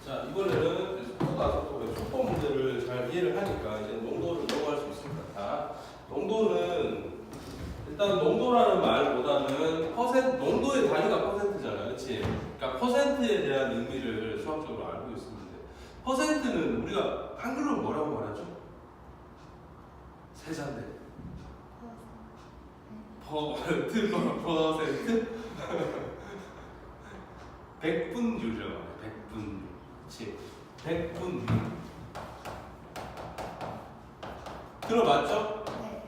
자, 이번에는 속도 문제를 잘 이해를 하니까 이제 농도를 넘어갈 수 있을 것 같아. 농도는 일단 농도라는 말보다는 농도의 단위가 퍼센트잖아, 그렇지? 그러니까 퍼센트에 대한 의미를 수학적으로 알고 있습니다. 퍼센트는 우리가 한글로 뭐라고 말하죠? 세자인데. 퍼센트? 백분율이라고 말해. 백분율. 그렇지? 백분율. 들어봤죠? 네.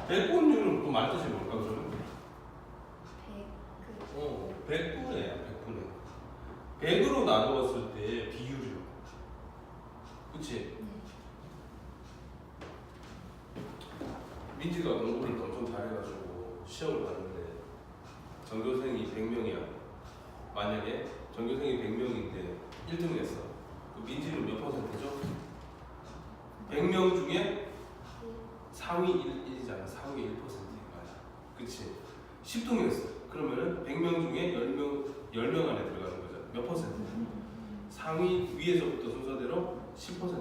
백분율은 또 말뜻이 뭘까 그러면? 백, 백분의 100으로 나누었을 때 비율이요. 그치? 민지가 공부를 엄청 잘해가지고 시험을 봤는데 전교생이 100명이야. 만약에 전교생이 100명인데 1등 했어. 그 민지는 몇 퍼센트죠? 100명 중에 상위 1이잖아. 상위 1%인 거야. 그치? 10등 했어. 그러면은 100명 중에 10명 안에 들어가는 거잖아. 몇 퍼센트? 상위 위에서부터 순서대로 10%라.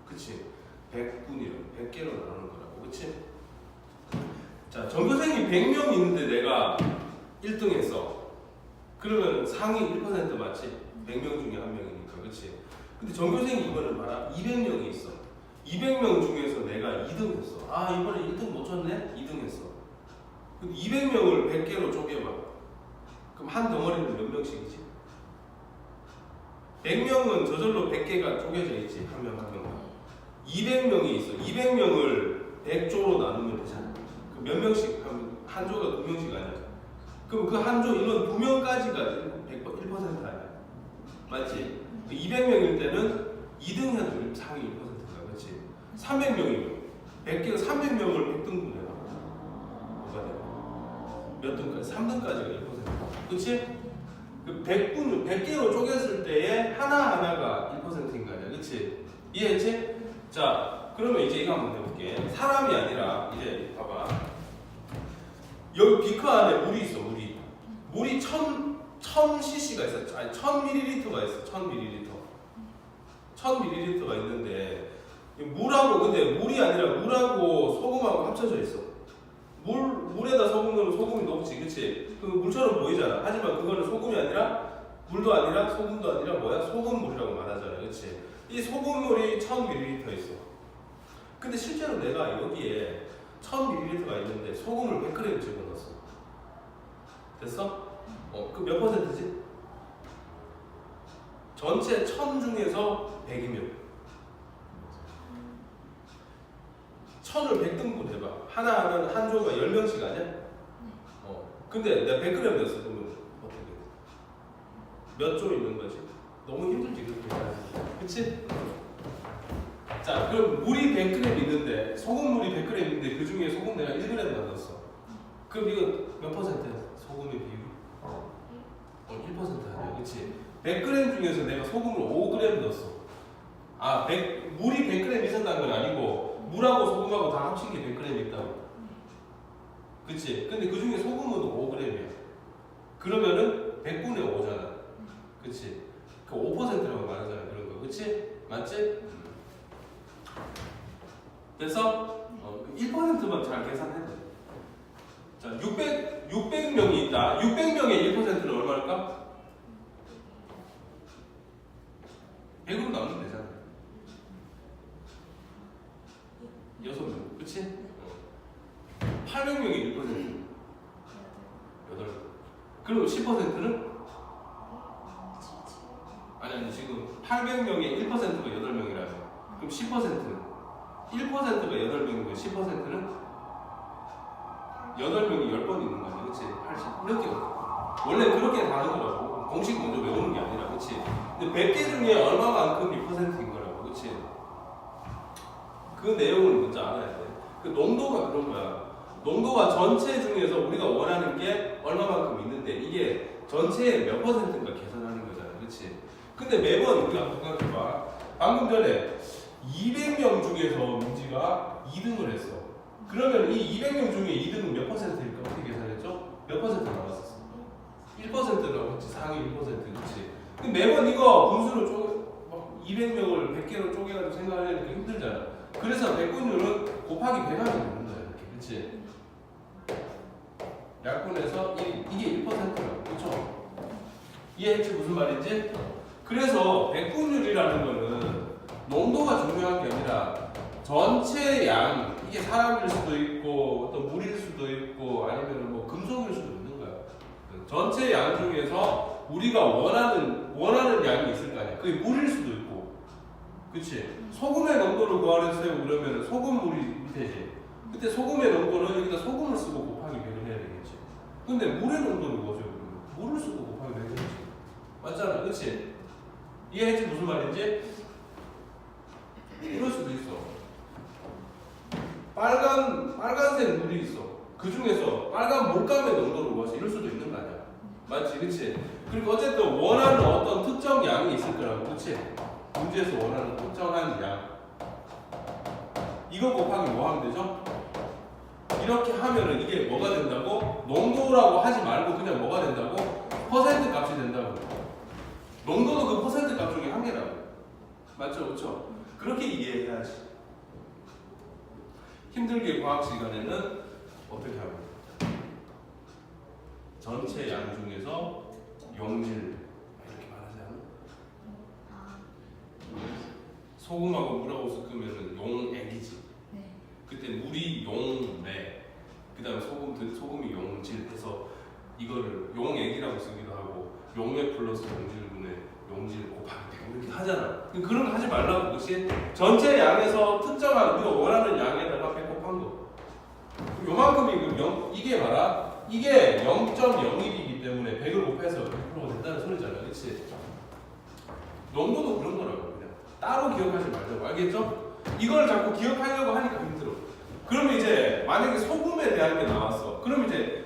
그치? 100분이라고 100개로 나누는 거라고. 그치? 자, 전교생이 100명 있는데 내가 1등 했어. 그러면 상위 1% 맞지? 100명 중에 한 명이니까. 그치? 근데 전교생이 이번에 봐라. 200명이 있어. 200명 중에서 내가 2등 했어. 아, 이번에 1등 못 쳤네? 2등 했어. 200명을 100개로 쪼개봐. 그럼 한 덩어리는 몇 명씩이지? 100명은 저절로 100개가 쪼개져 있지. 한 명 한 명. 200명이 있어. 200명을 100조로 나누면 되잖아. 그 몇 명씩? 한 조가 2명씩 아니야. 그럼 그 한 조 인원 2명까지가 100% 아니야. 맞지? 200명일 때는 2등 해도 상위 1%가. 그렇지? 300명이면 100개가 300명을 100등분해봐. 뭐가 돼? 몇 등까지? 3등까지가 1%. 그치? 그 100개로 쪼갰을 때에 하나하나가 1%인 거 아니야. 그치? 이해했지? 자, 그러면 이제 이거 한번 해볼게. 사람이 아니라, 이제 봐봐. 여기 비커 안에 물이 있어, 물이. 물이 1000cc가 있어. 아니, 1000ml가 있어, 1000ml. 1000ml가 있는데, 물하고, 근데 물이 아니라 물하고 소금하고 합쳐져 있어. 물에다 소금 넣으면 소금이 녹지, 그치? 그 물처럼 보이잖아. 하지만 그거는 소금이 아니라, 물도 아니라, 소금도 아니라 뭐야? 소금물이라고 말하잖아, 그치? 이 소금물이 1000ml 있어. 근데 실제로 내가 여기에 1000ml가 있는데 소금을 100g 집어넣었어. 됐어? 그 몇 퍼센트지? 전체 1000 중에서 100이면 1000을 100등분 해봐. 하나는 한 조가 10명씩 아니야? 근데 내가 100g 넣었어. 그러면 어떻게 돼? 몇 조 있는 거지? 너무 힘들지 그렇게 해야지. 그치? 자, 그럼 물이 100g 있는데 소금물이 100g 있는데 그 중에 소금 내가 1g만 넣었어. 그럼 이거 몇 퍼센트야? 소금의 비율이? 1% 아니야, 그치? 100g 중에서 내가 소금을 5g 넣었어. 아, 물이 100g 있었다는 건 아니고 물하고 소금하고 다 합친 게 100g 있다고. 그치? 근데 그 중에 소금은 5g이야. 그러면은 100분의 5잖아. 그치? 그 5%라고 말하잖아, 그런 거. 그치? 맞지? 그래서 1%만 잘 계산해. 자, 600명이 있다. 600명의 1%는 얼마일까? 100으로 나누면 되잖아. 6명. 그치? 800명의 1%는 8명. 그럼 10%는? 아니, 지금 800명의 1%가 8명이라서. 그럼 10%는? 1%가 8명이고 10%는? 8명이 10번 있는 거지, 그치? 80. 이렇게. 원래 그렇게 다른 거라고. 공식 먼저 외우는 게 아니라, 그치? 근데 100개 중에 얼마만큼 몇 퍼센트인 거라고, 그치? 그 내용을 먼저 알아야 돼. 그 농도가 그런 거야. 농도가 전체 중에서 우리가 원하는 게 얼마만큼 있는데, 이게 전체의 몇 퍼센트인가 계산하는 거잖아, 그치? 근데 매번 우리가 생각해봐. 방금 전에 200명 중에서 민지가 2등을 했어. 그러면 이 200명 중에 2등은 몇 퍼센트일까? 어떻게 계산했죠? 몇 퍼센트 나왔었어? 1%라고 했지. 상위 1%. 그치? 매번 이거 분수로 막 200명을 100개로 쪼개가지고 생각하려니까 힘들잖아. 그래서 백분율은 곱하기 100 하면 되는 거야. 이렇게. 그치? 약분해서 이게 1%라고. 그쵸? 이해했지? 무슨 말인지? 그래서 백분율이라는 거는 농도가 중요한 게 아니라 전체 양, 이게 사람일 수도 있고 어떤 물일 수도 있고 아니면 뭐 금속일 수도 있는 거야. 전체 양 중에서 우리가 원하는 양이 있을 거 아니야. 그게 물일 수도 있고, 그치? 소금의 농도를 구하세요 그러면 소금물이 밑에지. 그때 소금의 농도는 여기다 소금을 쓰고 곱하기 100을 해야 되겠지. 근데 물의 농도를 구하세요 그러면 물을 쓰고 곱하기 100을 해야지. 맞잖아, 그치? 이해했지? 무슨 말인지? 이럴 수도 있어. 빨간색 물이 있어. 그 중에서 빨간 몰감의 농도를 구하세요. 이럴 수도 있는 거 아니야. 맞지, 그치? 그리고 어쨌든 원하는 어떤 특정 양이 있을 거라고, 그치? 문제에서 원하는 특정한 양. 이거 곱하기 뭐 하면 되죠? 이렇게 하면은 이게 뭐가 된다고? 농도라고 하지 말고 그냥 뭐가 된다고? 퍼센트 값이 된다고. 농도도 그 퍼센트 값 중에 한 개라고. 맞죠? 그렇죠? 그렇게 이해해야지. 힘들게 과학 시간에는 어떻게 하고? 전체 양 중에서 용질 이렇게 말하지 않아? 소금하고 물하고 섞으면 용액이지. 그때 물이 용매, 그 다음에 소금이 용질 해서 이거를 용액이라고 쓰기도 하고 용액 플러스 용질분의 용질 곱하기 이렇게 하잖아. 그런 거 하지 말라고. 그치? 전체 양에서 특정한 우리가 원하는 양에다가 100 곱한 거. 요만큼이 이게 봐라. 이게 0.01이기 때문에 100을 곱해서 100%가 된다는 소리잖아. 그치? 농도도 그런 거라고. 그냥 따로 기억하지 말자고. 알겠죠? 이걸 자꾸 기억하려고 하니까 힘들어. 그러면 이제 만약에 소금에 대한 게 나왔어. 그럼 이제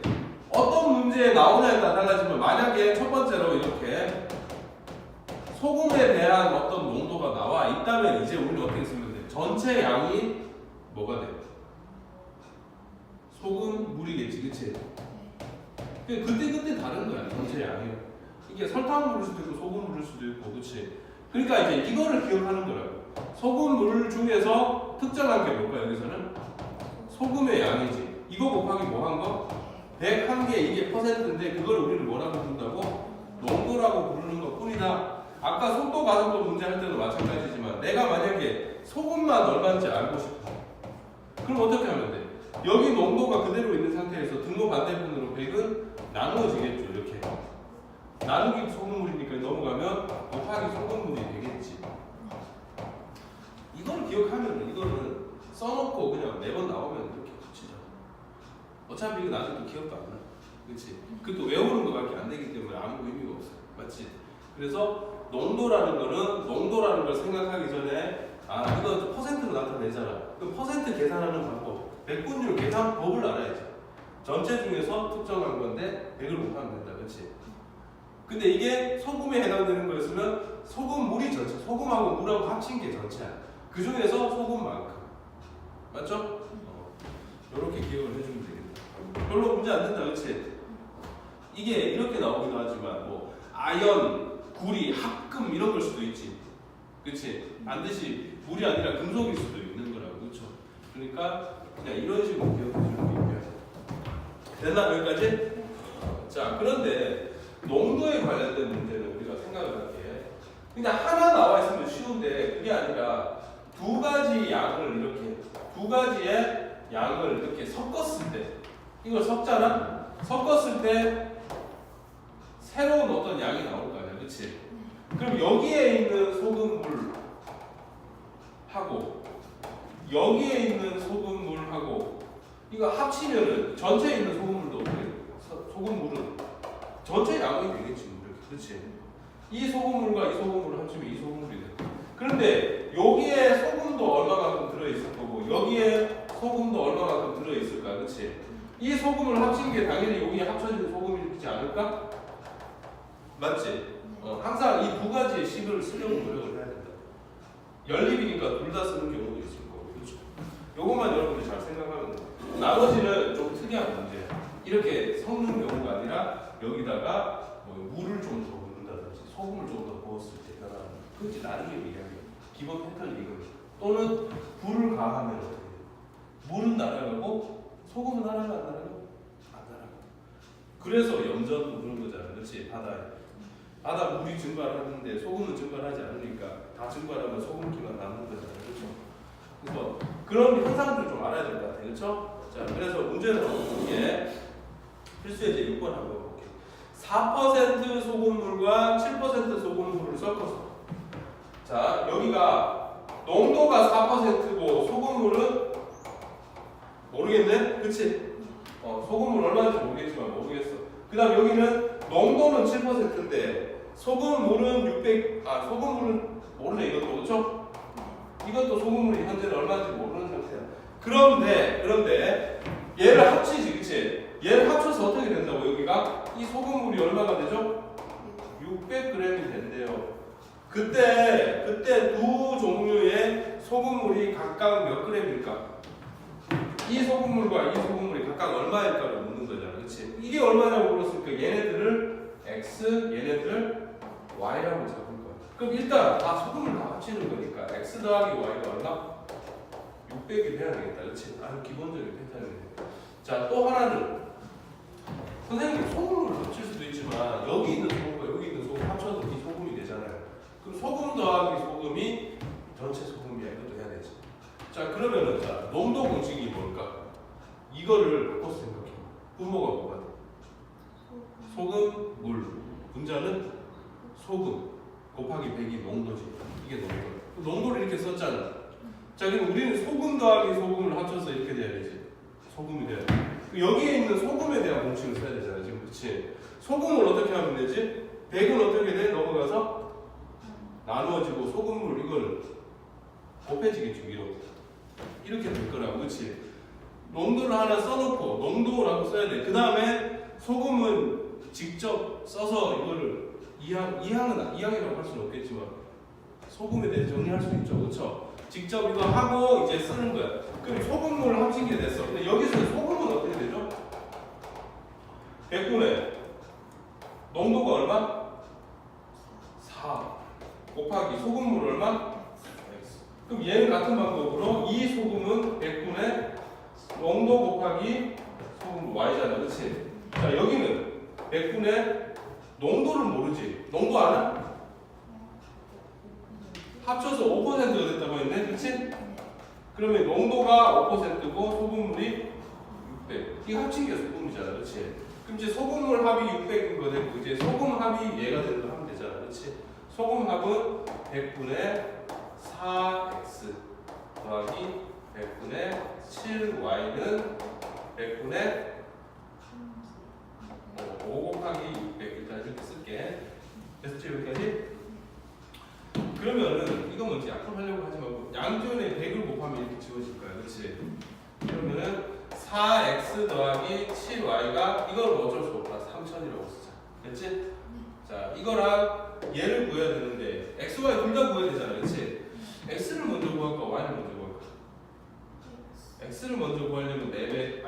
어떤 문제에 나오냐에 따라 달라지면 만약에 첫 번째로 이렇게 소금에 대한 어떤 농도가 나와 있다면 이제 우리는 어떻게 쓰면 돼? 전체 양이 뭐가 돼? 소금 물이겠지, 그치? 그때 다른 거야, 전체 양이. 이게 설탕 물일 수도 있고 소금 물일 수도 있고, 그치? 그러니까 이제 이거를 기억하는 거라고. 소금 물 중에서 특정한 게 뭘까, 여기서는? 소금의 양이지. 이거 곱하기 뭐 한 거? 101개 이게 퍼센트인데 그걸 우리는 뭐라고 부른다고? 농도라고 부르는 것 뿐이다. 아까 속도 가속도 문제 할 때도 마찬가지지만 내가 만약에 소금만 얼마인지 알고 싶어. 그럼 어떻게 하면 돼? 여기 농도가 그대로 있는 상태에서 등호 반대편으로 100은 나누어지겠죠. 이렇게 나누기 소금물이니까 넘어가면 곱하기 소금물이 되겠지. 이걸 기억하면 이거는 써놓고 그냥 매번 나오면 이렇게 붙이자. 어차피 이거 나중에 또 기억도 안 나. 그치? 그것도 외우는 거밖에 안 되기 때문에 아무 의미가 없어. 맞지? 그래서 농도라는 걸 생각하기 전에 이거 퍼센트로 나타내잖아. 그럼 퍼센트 계산하는 방법, 백분율 계산법을 알아야지. 전체 중에서 특정한 건데 100을 곱하면 된다. 그치? 근데 이게 소금에 해당되는 거였으면 소금물이 전체, 소금하고 물하고 합친 게 전체야. 그 중에서 소금만큼. 맞죠? 이렇게 기억을 해주면 되겠다. 별로 문제 안 된다. 그치? 이게 이렇게 나오기도 하지만 뭐 아연, 구리, 합금 이런 걸 수도 있지. 그치? 반드시 물이 아니라 금속일 수도 있는 거라고. 그렇죠? 그러니까 그냥 이런 식으로 기억해 주는 게 유리하죠. 됐나? 여기까지? 자, 그런데 농도에 관련된 문제는 우리가 생각을 할게. 그냥 하나 나와 있으면 쉬운데 그게 아니라 두 가지의 양을 이렇게 섞었을 때, 이걸 섞잖아? 섞었을 때 새로운 어떤 양이 나올 거 아니야, 그치? 그럼 여기에 있는 소금물하고 여기에 있는 소금물하고 이거 합치면은 전체에 있는 소금물도 어떻게 돼? 소금물은 전체 양이 되겠지, 그렇지? 이 소금물과 이 소금물을 합치면 이 소금물이 돼. 그런데 여기에 소금도 얼마만큼 들어있을 거고 여기에 소금도 얼마만큼 들어있을까, 그렇지? 이 소금을 합친 게 당연히 여기에 합쳐진 소금이지 않을까? 맞지? 항상 이 두 가지의 식을 쓰려고 노력을 해야 된다. 연립이니까 둘 다 쓰는 경우도 있을 거고, 그렇죠? 요것만 여러분들 잘 생각하면 돼요. 나머지는 좀 특이한 문제야. 이렇게 섞는 경우가 아니라 여기다가 뭐 물을 좀 더 넣는다든지 소금을 좀 다르게 얘기하는 거예요. 기본 패턴이 이거예요. 또는 불을 가하면 어떻게 돼요? 물은 날아가고 소금은 날아가 안 날아가고? 안 날아가. 그래서 염전도 그런 거잖아. 그렇지? 바다 물이 증발하는데 소금은 증발하지 않으니까 다 증발하면 소금기만 남는 거잖아. 그렇죠? 그래서 그런 현상들을 좀 알아야 될 것 같아요. 그렇죠? 자, 그래서 문제는 이게 필수예제 6번 한번 볼게요. 4% 소금물과 7% 소금물을 섞어서 자, 여기가 농도가 4%고 소금물은 모르겠네? 그치? 소금물 얼마인지 모르겠지만 모르겠어. 그 다음 여기는 농도는 7%인데 소금물은 소금물은 모르네 이것도. 그렇죠? 이것도 소금물이 현재는 얼마인지 모르는 상태야. 그런데 얘를 합치지. 그치? 얘를 합쳐서 어떻게 된다고? 여기가 이 소금물이 얼마가 되죠? 600g이 된대요. 그때 두 종류의 소금물이 각각 몇 g일까? 이 소금물과 이 소금물이 각각 얼마일까를 묻는 거잖아. 그치? 이게 얼마냐고 물었으니까 얘네들을 X, 얘네들을 Y라고 잡을 거야. 그럼 일단 소금을 다 합치는 거니까 X 더하기 Y가 얼마? 600이 돼야 되겠다. 그치? 아주 기본적인 패턴이네. 자, 또 하나는 선생님 소금을 합칠 수도 있지만 여기 있는 소금과 여기 있는 소금 합쳐도 이 소금이 되잖아요. 그럼 소금 더하기 소금이 전체 소금이야. 이것도 해야 되지. 자, 그러면은 농도 공식이 뭘까? 이거를 바꿔서 생각해. 분모가 뭐가 돼? 소금, 물. 분자는 소금 곱하기 100이 농도지. 이게 농도. 농도를 이렇게 썼잖아. 자, 그럼 우리는 소금 더하기 소금을 합쳐서 이렇게 돼야 되지. 소금이 돼야 돼. 여기에 있는 소금에 대한 공식을 써야 되잖아. 지금 그치? 소금을 어떻게 하면 되지? 100은 어떻게 돼? 넘어가서 나누어지고 소금물 이거는 곱해지겠죠. 이렇게 될 거라고. 그치? 농도를 하나 써놓고 농도라고 써야 돼. 그 다음에 소금은 직접 써서 이거를 이항이라고 할 수는 없겠지만 소금에 대해 정리할 수 있죠. 그쵸? 직접 이거 하고 이제 쓰는 거야. 그럼 소금물을 합친 게 됐어. 근데 여기서 소금은 어떻게 되죠? 100분의 농도가 얼마? 4 곱하기 소금물 얼마? X. 그럼 얘는 같은 방법으로 이 소금은 100분의 농도 곱하기 소금물 Y잖아. 그치? 자, 여기는 100분의 농도를 모르지. 농도 알아? 합쳐서 5%가 됐다고 했네. 그치? 그러면 농도가 5%고 소금물이 600. 이거 합친 게 소금이잖아. 그치? 그럼 이제 소금물 합이 600인 거 되고 이제 소금 합이 얘가 되는 거 하면 되잖아. 그치? 소금 합은 100분의 4x 더하기 100분의 7y는 100분의 5 곱하기 600 일단 이렇게 쓸게. 됐지? 여기까지? 그러면은 이거 뭔지 약분하려고 하지 말고 양변에 100을 곱하면 이렇게 지워질 거야. 그렇지? 그러면은 4x 더하기 7y가 이걸 어쩔 수 없다. 3000이라고 쓰자. 됐지? 자, 이거랑 얘를 구해야 되는데 x, y 둘 다 구해야 되잖아. 그렇지? x를 먼저 구할까? y를 먼저 구할까? x를 먼저 구하려면 4배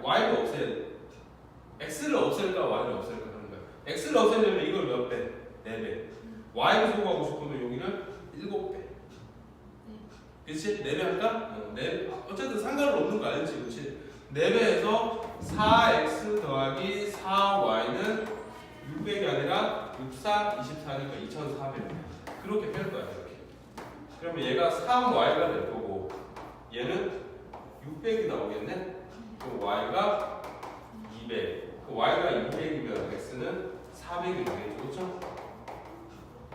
y를 없애야 돼. x를 없앨까? y를 없앨까 하는 거야. x를 없애려면 이걸 몇 배? 4배. y를 소구하고 싶으면 여기를 7배. 그치? 4배 할까? 4배. 어쨌든 상관은 없는 거 알지? 그치? 4배에서 4x 더하기 4y는 600이 아니라 64, 24니까 2400. 그렇게 뺄 거야. 이렇게. 그러면 얘가 3y가 될 거고 얘는 600이 나오겠네? 그럼 y가 200. 그 y가 200이면 x는 400이 되겠죠? 그렇죠?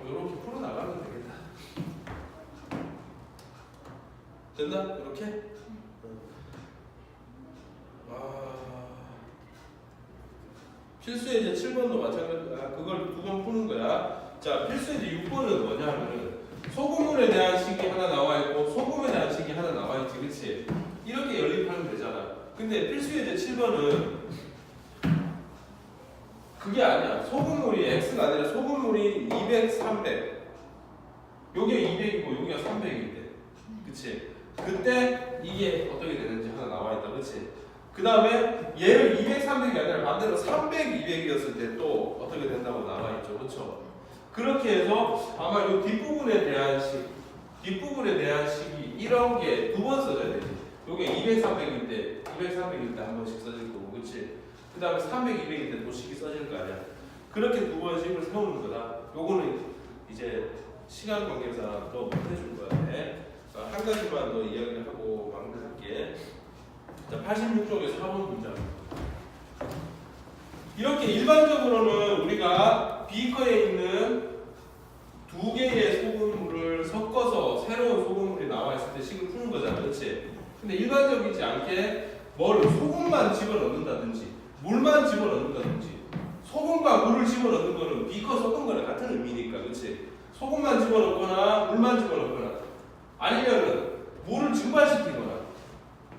이렇게 풀어나가면 되겠다. 됐나? 이렇게? 필수예제 7번도 마찬가지야. 그걸 두 번 푸는 거야. 자, 필수예제 6번은 뭐냐 하면은 소금물에 대한 식이 하나 나와 있고 소금에 대한 식이 하나 나와 있지. 그치? 이렇게 연립하면 되잖아. 근데 필수예제 7번은 그게 아니야. 소금물이 X가 아니라 소금물이 200, 300. 여기가 200이고 여기가 300인데. 그치? 그때 이게 어떻게 되는지 하나 나와 있다. 그치? 그 다음에 얘를 200, 300이 아니라 반대로 300, 200이었을 때 또 어떻게 된다고 나와 있죠. 그쵸? 그렇게 해서 아마 이 뒷부분에 대한 식이 이런 게 두 번 써져야 되지. 요게 200, 300일 때, 200, 300일 때 한 번씩 써질 거고, 그치? 그 다음에 300, 200일 때 또 식이 써질 거 아니야. 그렇게 두 번 식을 세우는 거다. 요거는 이제 시간 관계상 더 못해줄 거야. 네? 한 가지만 더 이야기를 하고 마무리할게. 자, 86쪽에 4번 문장. 이렇게 일반적으로는 우리가 비커에 있는 두 개의 소금물을 섞어서 새로운 소금물이 나와 있을 때 식을 푸는 거잖아, 그렇지? 근데 일반적이지 않게 뭘 소금만 집어넣는다든지 물만 집어넣는다든지 소금과 물을 집어넣는 거는 비커 섞은 거랑 같은 의미니까, 그렇지? 소금만 집어넣거나 물만 집어넣거나 아니면은 물을 증발시키거나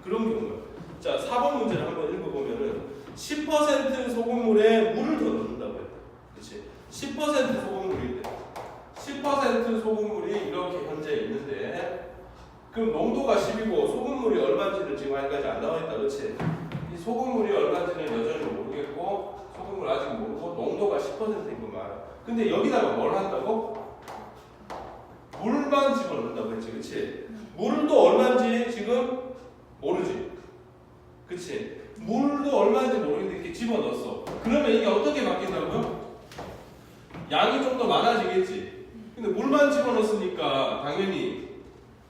그런 경우야. 자, 4번 문제를 한번 읽어보면은 10% 소금물에 물을 더 넣는다고 했다. 그렇지? 10% 소금물인데 10% 소금물이 이렇게 현재 있는데 그럼 농도가 10이고 소금물이 얼마인지는 지금 아직까지 안 나와 있다. 그렇지? 이 소금물이 얼마인지는 여전히 모르겠고 소금물 아직 모르고 농도가 10%인 것만. 근데 여기다가 뭘 한다고? 물만 집어넣는다고 했지. 그렇지? 물은 또 얼마인지 지금 모르지. 그치? 물도 얼마인지 모르겠는데 이렇게 집어넣었어. 그러면 이게 어떻게 바뀐다고요? 양이 좀 더 많아지겠지. 근데 물만 집어넣었으니까 당연히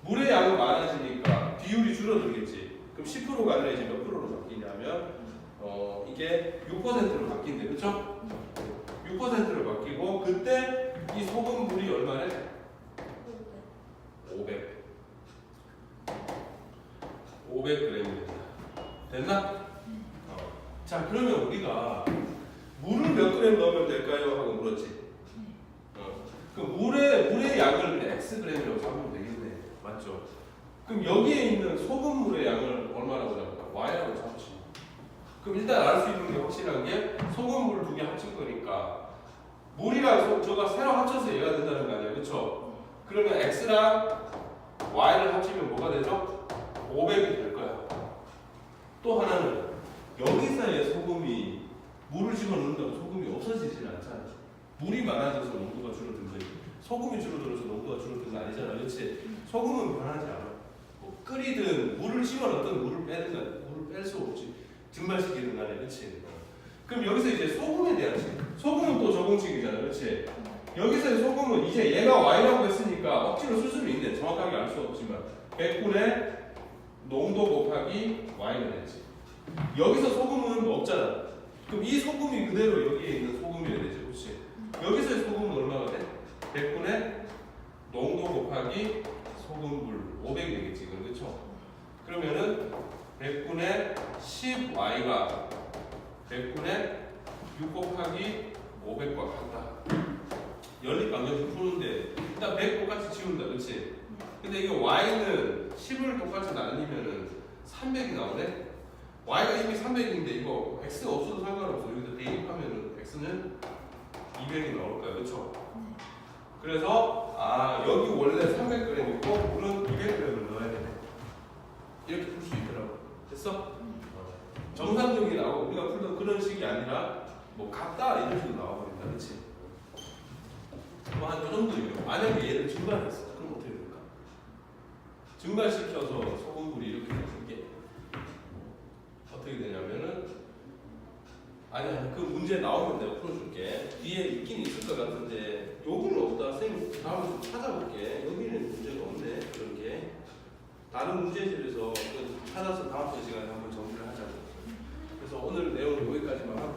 물의 양은 많아지니까 비율이 줄어들겠지. 그럼 10%가 아니라 이제 몇 프로로 바뀌냐면 이게 6%로 바뀐대. 그쵸? 6%로 바뀌고 그때 이 소금물이 얼마래? 500g이 됐나? 자, 그러면 우리가 물을 몇 그램 넣으면 될까요? 하고 물었지. 그 물의 양을 xg이라고 잡으면 되겠네. 맞죠? 그럼 여기에 있는 소금물의 양을 얼마라고 잡을까? y라고 잡지. 그럼 일단 알 수 있는 게 확실한 게 소금물 두 개 합친 거니까 물이랑 저가 새로 합쳐서 얘가 된다는 거 아니야, 그렇죠? 그러면 x랑 y를 합치면 뭐가 되죠? 500이 될 거야. 또 하나는 여기서의 소금이 물을 집어넣는다고 소금이 없어지지는 않잖아. 물이 많아져서 농도가 줄어든 거지. 소금이 줄어들어서 농도가 줄어든 거 아니잖아, 그렇지? 소금은 변하지 않아. 뭐 끓이든 물을 집어넣든 물을 빼든 간에 물을 뺄 수 없지. 증발시키든 간에, 그렇지? 그럼 여기서 이제 소금에 대한 식. 소금은 또 적응식이잖아, 그렇지? 여기서의 소금은 이제 얘가 y라고 했으니까 억지로 쓸 수는 있는데 정확하게 알 수 없지만 100분의 농도 곱하기 y는 되지. 여기서 소금은 없잖아. 그럼 이 소금이 그대로 여기에 있는 소금이어야 되지, 그렇지? 여기서의 소금은 얼마가 돼? 100분의 농도 곱하기 소금물 500이 되겠지, 그렇죠? 그러면은 100분의 10y가 100분의 6 곱하기 500과 같다. 연립방정식 푸는데 일단 100 똑같이 지운다, 그렇지? 근데 이게 y는 10을 똑같이 나누면은 300이 나오네? y가 이미 300인데 이거 x가 없어도 상관없어. 여기다 대입하면은 x는 200이 나올 거야, 그렇죠? 그래서 여기 원래 300g 있고 물은 200g을 넣어야 되네. 이렇게 풀 수 있더라고. 됐어? 정상적이 나오고 우리가 풀던 그런 식이 아니라 뭐 같다 이런 식으로 나와버린다, 그렇지? 뭐 한 요 정도예요. 만약에 얘를 증발했어. 그럼 어떻게 될까? 증발시켜서 소금물이 이렇게 되는 게 어떻게 되냐면은 아니야, 그 문제 나오면 내가 풀어줄게. 뒤에 있긴 있을 것 같은데 여기는 없다. 선생님 다음에 좀 찾아볼게. 여기는 문제가 없네. 그런 게 다른 문제집에서 찾아서 다음 시간에 한번 정리를 하자고. 그래서 오늘 내용은 여기까지만 하고